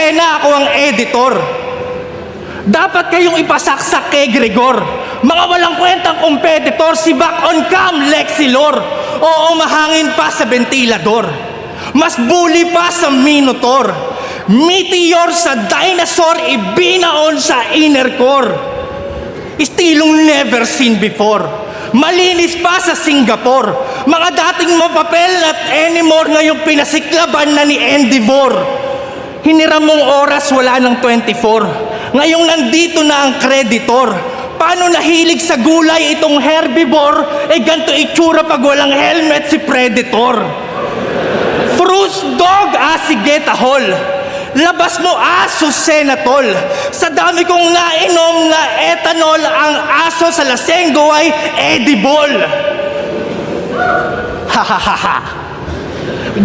eksena, ako ang editor. Dapat kayong ipasaksak kay Gregor. Mga walang kwentang competitor, si Back on Cam, Lexilor. Oo, mahangin pa sa ventilador. Mas bully pa sa Minotaur. Meteor sa dinosaur, ibinaon sa inner core. Estilong never seen before. Malinis pa sa Singapore. Mga dating mapapel at anymore, ngayong pinasiklaban na ni Endivore. Hiniram mong oras, wala ng 24. Ngayong nandito na ang creditor. Paano nahilig sa gulay itong herbivore? Ganto itsura pag walang helmet si Predator. Fruits dog, sige tahol. Labas mo aso senatol. Sa dami kong nainom na ethanol, ang aso sa lasenggo ay edible. Hahaha.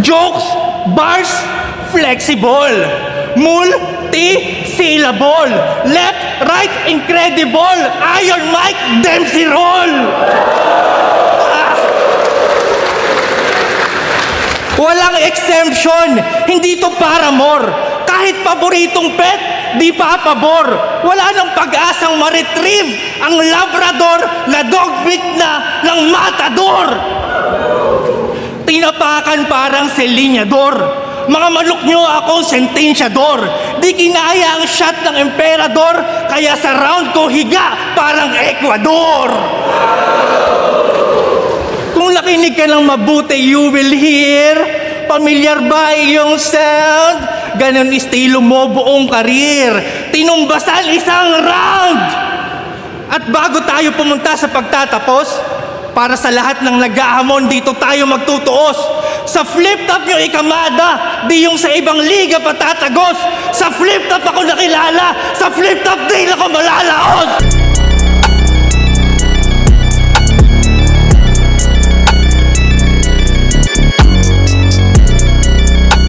Jokes, bars, flexible. Multi-syllable. Left, right, incredible. Iron Mike, Dempsey roll. Walang exemption. Hindi to paramore. Kahit paboritong pet, di pa pabor. Wala nang pag-asang ma-retrieve ang Labrador na dog meat na ng matador. Tinapakan parang selinyador. Mga manok nyo akong sentensyador. Di kinaya ang shot ng emperador, kaya sa round ko higa parang Ecuador. Kung nakinig ka ng mabuti, you will hear. Pamilyar ba iyong sound? Ganon estilo mo buong karir. Tinumbasan isang round. At bago tayo pumunta sa pagtatapos, para sa lahat ng nag-ahamon, dito tayo magtutuos. Sa flip-top nyo ikamada, di yung sa ibang liga patatagos. Sa flip-top ako nakilala, sa flip-top din ako malalaos.